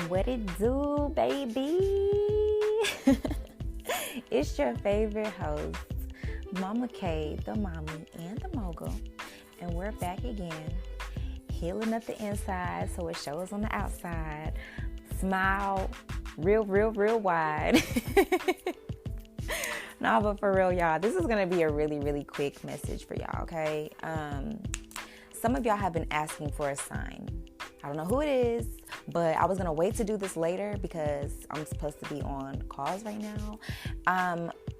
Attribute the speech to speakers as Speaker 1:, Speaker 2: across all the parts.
Speaker 1: What it do, baby? It's your favorite host, Mama K, the mommy, and the mogul. And we're back again, healing up the inside so it shows on the outside. Smile real wide. Nah, but for real, y'all, this is going to be a really quick message for y'all, okay? Some of y'all have been asking for a sign. I don't know who it is, but I was going to wait to do this later because I'm supposed to be on calls right now.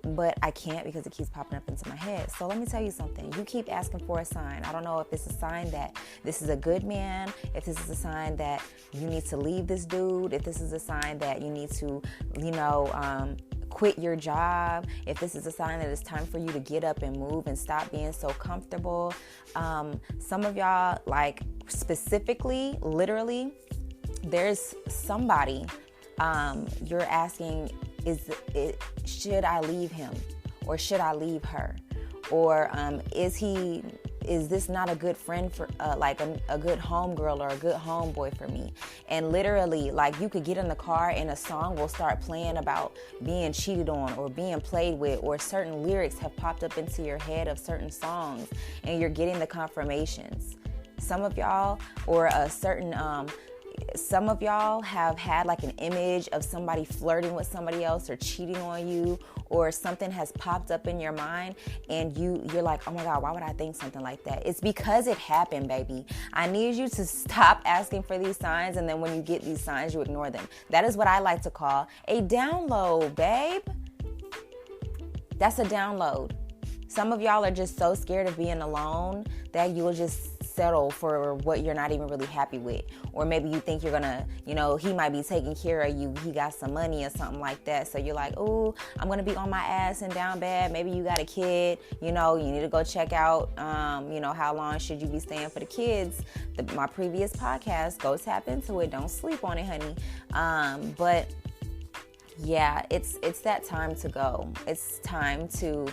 Speaker 1: But I can't because it keeps popping up into my head. So let me tell you something. You keep asking for a sign. I don't know if it's a sign that this is a good man, if this is a sign that you need to leave this dude, if this is a sign that you need to, quit your job, if this is a sign that it's time for you to get up and move and stop being so comfortable. Some of y'all, like specifically, literally, there's somebody you're asking, should I leave him or should I leave her? Or is this not a good friend for a good homegirl or a good homeboy for me? And literally, like, you could get in the car and a song will start playing about being cheated on or being played with, or certain lyrics have popped up into your head of certain songs and you're getting the confirmations. Some of y'all, or some of y'all have had like an image of somebody flirting with somebody else or cheating on you, or something has popped up in your mind and you're like, oh my God, why would I think something like that? It's because it happened, baby. I need you to stop asking for these signs, and then when you get these signs, you ignore them. That is what I like to call a download, babe. That's a download. Some of y'all are just so scared of being alone that you'll just settle for what you're not even really happy with. Or maybe you think you're gonna, he might be taking care of you. He got some money or something like that. So you're like, oh, I'm gonna be on my ass and down bad. Maybe you got a kid, you need to go check out, how long should you be staying for the kids? My previous podcast, go tap into it. Don't sleep on it, honey. But yeah, it's that time to go. It's time for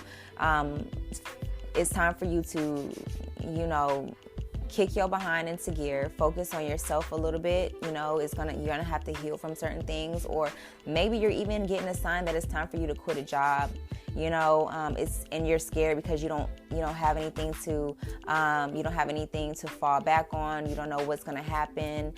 Speaker 1: you to, kick your behind into gear, focus on yourself a little bit. You're gonna have to heal from certain things, or maybe you're even getting a sign that it's time for you to quit a job. And you're scared because you don't have anything to fall back on. You don't know what's going to happen.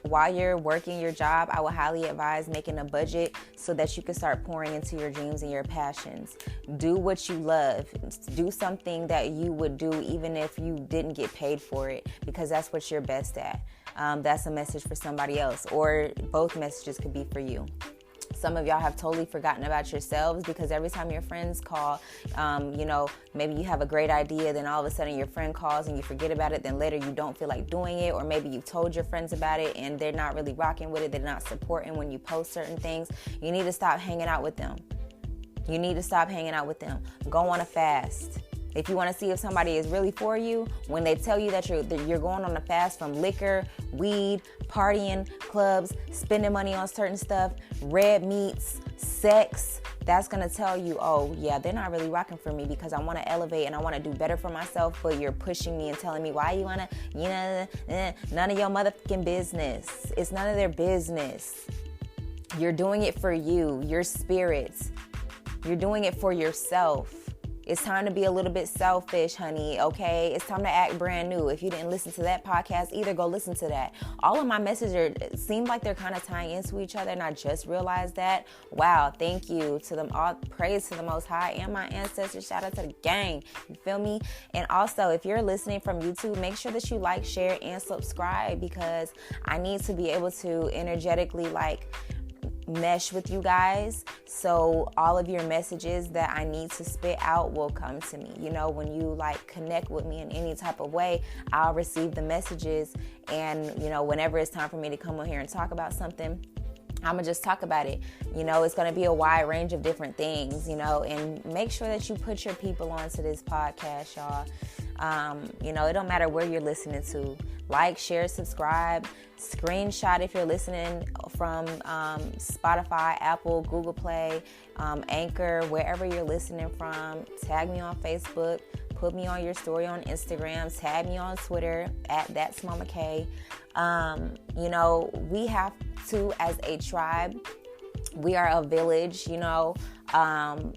Speaker 1: While you're working your job, I would highly advise making a budget so that you can start pouring into your dreams and your passions. Do what you love. Do something that you would do even if you didn't get paid for it, because that's what you're best at. That's a message for somebody else, or both messages could be for you. Some of y'all have totally forgotten about yourselves, because every time your friends call, maybe you have a great idea, then all of a sudden your friend calls and you forget about it, then later you don't feel like doing it, or maybe you've told your friends about it and they're not really rocking with it, they're not supporting when you post certain things. You need to stop hanging out with them. Go on a fast. If you want to see if somebody is really for you, when they tell you that you're going on a fast from liquor, weed, partying, clubs, spending money on certain stuff, red meats, sex, that's going to tell you, oh yeah, they're not really rocking for me, because I want to elevate and I want to do better for myself, but you're pushing me and telling me why you want to, none of your motherfucking business. It's none of their business. You're doing it for you, your spirits. You're doing it for yourself. It's time to be a little bit selfish, honey, okay? It's time to act brand new. If you didn't listen to that podcast either, go listen to that. All of my messages seem like they're kind of tying into each other, and I just realized that. Wow, thank you to them all. Praise to the Most High and my ancestors. Shout out to the gang. You feel me? And also, if you're listening from YouTube, make sure that you like, share, and subscribe, because I need to be able to energetically, mesh with you guys, so all of your messages that I need to spit out will come to me. When you connect with me in any type of way, I'll receive the messages, and whenever it's time for me to come on here and talk about something, I'm gonna just talk about it. It's gonna be a wide range of different things, and make sure that you put your people onto this podcast, y'all. It don't matter where you're listening to. Like, share, subscribe, screenshot if you're listening from Spotify, Apple, Google Play, Anchor, wherever you're listening from. Tag me on Facebook. put me on your story on Instagram, tag me on Twitter at That's MamaK. You know, we have to, as a tribe, we are a village, you know.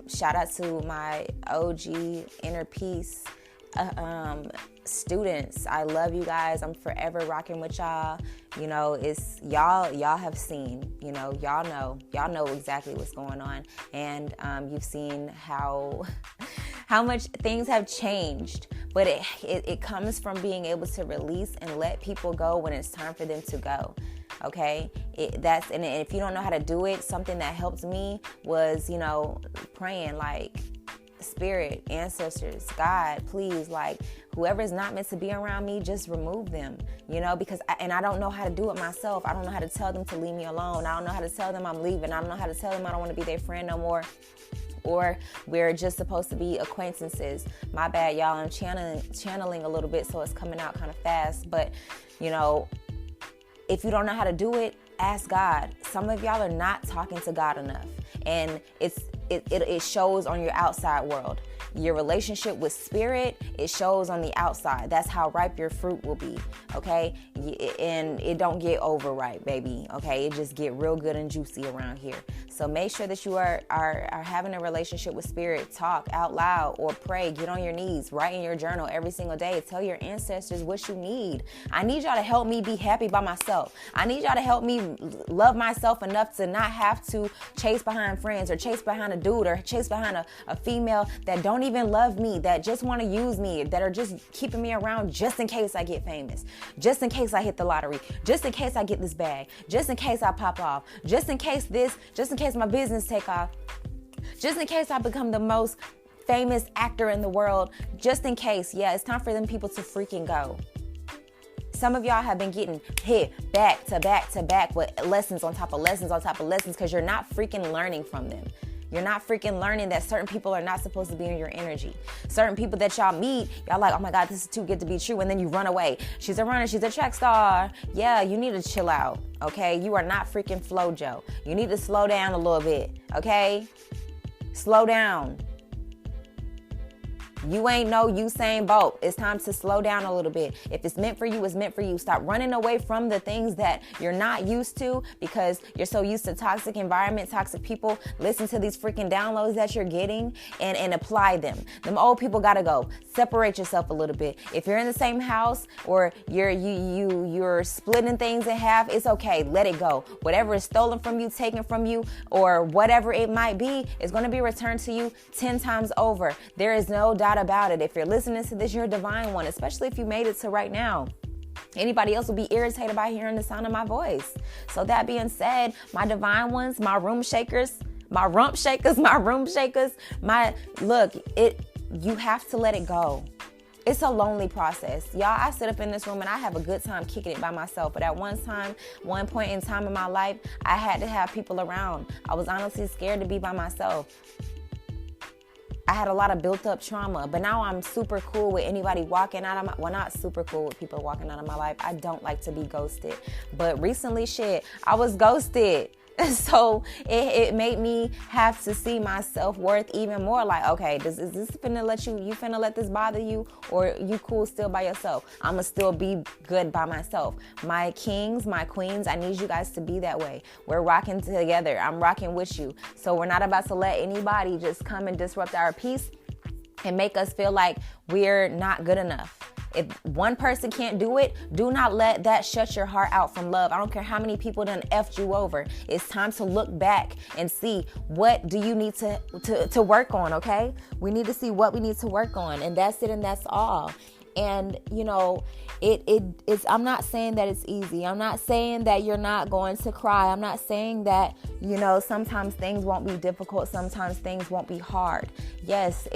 Speaker 1: Shout out to my OG Inner Peace students. I love you guys. I'm forever rocking with y'all. You know, it's y'all have seen, you know, y'all know exactly what's going on. And you've seen how much things have changed. But it comes from being able to release and let people go when it's time for them to go. Okay, and if you don't know how to do it, something that helped me was, you know, praying like, Spirit, ancestors, God, please, like, whoever's not meant to be around me, just remove them, you know, because I don't know how to do it myself. I don't know how to tell them to leave me alone. I don't know how to tell them I'm leaving. I don't know how to tell them I don't want to be their friend no more. Or we're just supposed to be acquaintances. My bad, y'all. I'm channeling a little bit, so it's coming out kind of fast. But, you know, if you don't know how to do it, ask God. Some of y'all are not talking to God enough. And it shows on your outside world. Your relationship with spirit, it shows on the outside. That's how ripe your fruit will be, okay? And it don't get overripe, baby, okay? It just get real good and juicy around here. So make sure that you are having a relationship with spirit. Talk out loud or pray. Get on your knees. Write in your journal every single day. Tell your ancestors what you need. I need y'all to help me be happy by myself. I need y'all to help me love myself enough to not have to chase behind friends or chase behind a dude or chase behind a female that don't even love me, that just want to use me, that are just keeping me around just in case I get famous, just in case I hit the lottery, just in case I get this bag, just in case I pop off, just in case my business take off, just in case I become the most famous actor in the world, just in case. Yeah, it's time for them people to freaking go. Some of y'all have been getting hit back to back to back with lessons on top of lessons on top of lessons because you're not freaking learning from them. You're not freaking learning that certain people are not supposed to be in your energy. Certain people that y'all meet, y'all like, oh my God, this is too good to be true. And then you run away. She's a runner. She's a track star. Yeah, you need to chill out. Okay. You are not freaking Flojo. You need to slow down a little bit. Okay. Slow down. You ain't no Usain Bolt. It's time to slow down a little bit. If it's meant for you, it's meant for you. Stop running away from the things that you're not used to because you're so used to toxic environment, toxic people. Listen to these freaking downloads that you're getting and apply them. Them old people gotta go. Separate yourself a little bit. If you're in the same house or you're splitting things in half, it's okay. Let it go. Whatever is stolen from you, taken from you, or whatever it might be, is going to be returned to you 10 times over. There is no doubt about it. If you're listening to this, you're a divine one, especially if you made it to right now. Anybody else will be irritated by hearing the sound of my voice. So that being said, my divine ones, my room shakers, my rump shakers, my room shakers, you have to let it go. It's a lonely process. Y'all, I sit up in this room and I have a good time kicking it by myself. But at one point in time in my life, I had to have people around. I was honestly scared to be by myself. I had a lot of built up trauma, but now I'm super cool with anybody walking out of not super cool with people walking out of my life. I don't like to be ghosted, but recently I was ghosted. So it made me have to see my self-worth even more. Like, okay, is this finna let this bother you, or you cool still by yourself? I'ma still be good by myself. My kings, my queens, I need you guys to be that way. We're rocking together. I'm rocking with you. So we're not about to let anybody just come and disrupt our peace and make us feel like we're not good enough. If one person can't do it, do not let that shut your heart out from love. I don't care how many people done effed you over. It's time to look back and see what do you need to work on, okay? We need to see what we need to work on, and that's it and that's all. And, you know, it's, I'm not saying that it's easy. I'm not saying that you're not going to cry. I'm not saying that, you know, sometimes things won't be difficult. Sometimes things won't be hard. Yes,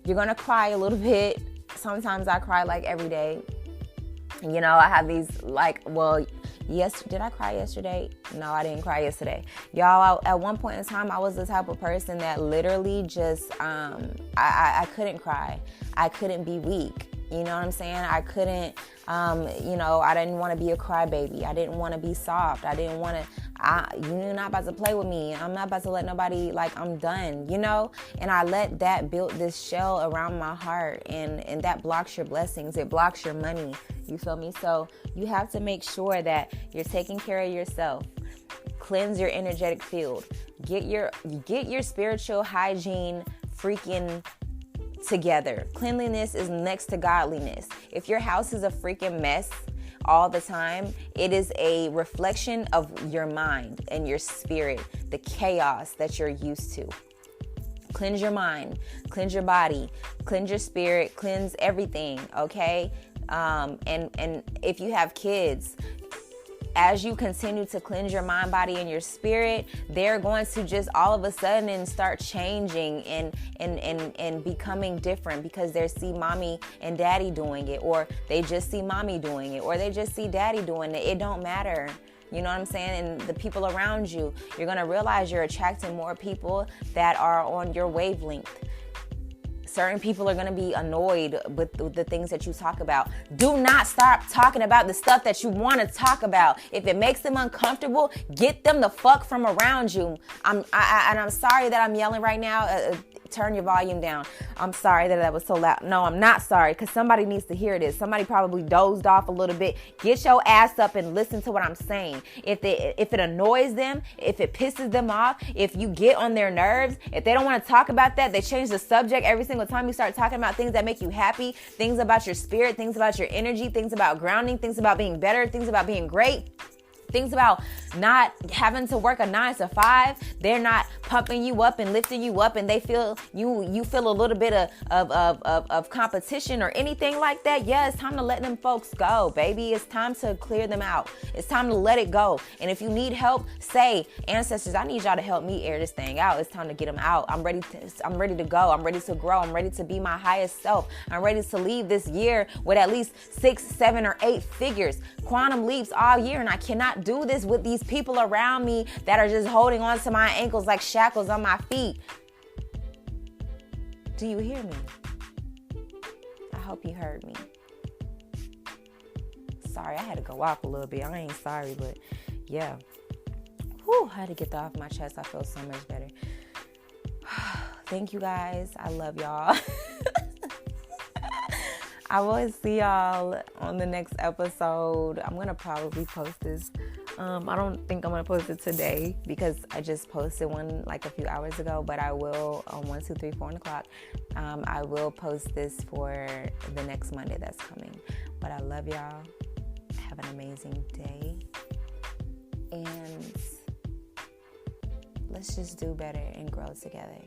Speaker 1: you're going to cry a little bit. Sometimes I cry like every day. You know, I have these did I cry yesterday? No, I didn't cry yesterday. Y'all, at one point in time, I was the type of person that literally just, I couldn't cry. I couldn't be weak. You know what I'm saying? I couldn't, I didn't want to be a crybaby. I didn't want to be soft. I didn't want to, you're not about to play with me. I'm not about to let nobody, I'm done, And I let that build this shell around my heart, and that blocks your blessings. It blocks your money. You feel me? So you have to make sure that you're taking care of yourself. Cleanse your energetic field. Get your spiritual hygiene freaking together. Cleanliness is next to godliness. If your house is a freaking mess all the time, it is a reflection of your mind and your spirit, the chaos that you're used to. Cleanse your mind, cleanse your body, cleanse your spirit, cleanse everything, okay? And if you have kids, as you continue to cleanse your mind, body, and your spirit, they're going to just all of a sudden start changing and becoming different because they see mommy and daddy doing it, or they just see mommy doing it, or they just see daddy doing it. It don't matter. You know what I'm saying? And the people around you, you're going to realize you're attracting more people that are on your wavelength. Certain people are going to be annoyed with the things that you talk about. Do not stop talking about the stuff that you want to talk about. If it makes them uncomfortable, get them the fuck from around you. And I'm sorry that I'm yelling right now. Turn your volume down. I'm sorry that was so loud. No, I'm not sorry, because somebody needs to hear this. Somebody probably dozed off a little bit. Get your ass up and listen to what I'm saying. If it annoys them, if it pisses them off, if you get on their nerves, if they don't want to talk about that, they change the subject every single time you start talking about things that make you happy, things about your spirit, things about your energy, things about grounding, things about being better, things about being great. Things about not having to work a 9 to 5. They're not pumping you up and lifting you up, and they feel you feel a little bit of competition or anything like that. Yeah, it's time to let them folks go, baby. It's time to clear them out. It's time to let it go. And if you need help, say, ancestors, I need y'all to help me air this thing out. It's time to get them out. I'm ready to go. I'm ready to grow. I'm ready to be my highest self. I'm ready to leave this year with at least 6, 7, or 8 figures. Quantum leaps all year, and I cannot do this with these people around me that are just holding on to my ankles like shackles on my feet. Do you hear me? I hope you heard me. Sorry, I had to go off a little bit. I ain't sorry, but yeah. Whew, I had to get that off my chest. I feel so much better. Thank you guys. I love y'all. I will see y'all on the next episode. I'm going to probably post this. I don't think I'm going to post it today because I just posted one a few hours ago, but I will on 1, 2, 3, 4 o'clock. I will post this for the next Monday that's coming. But I love y'all. Have an amazing day. And let's just do better and grow together.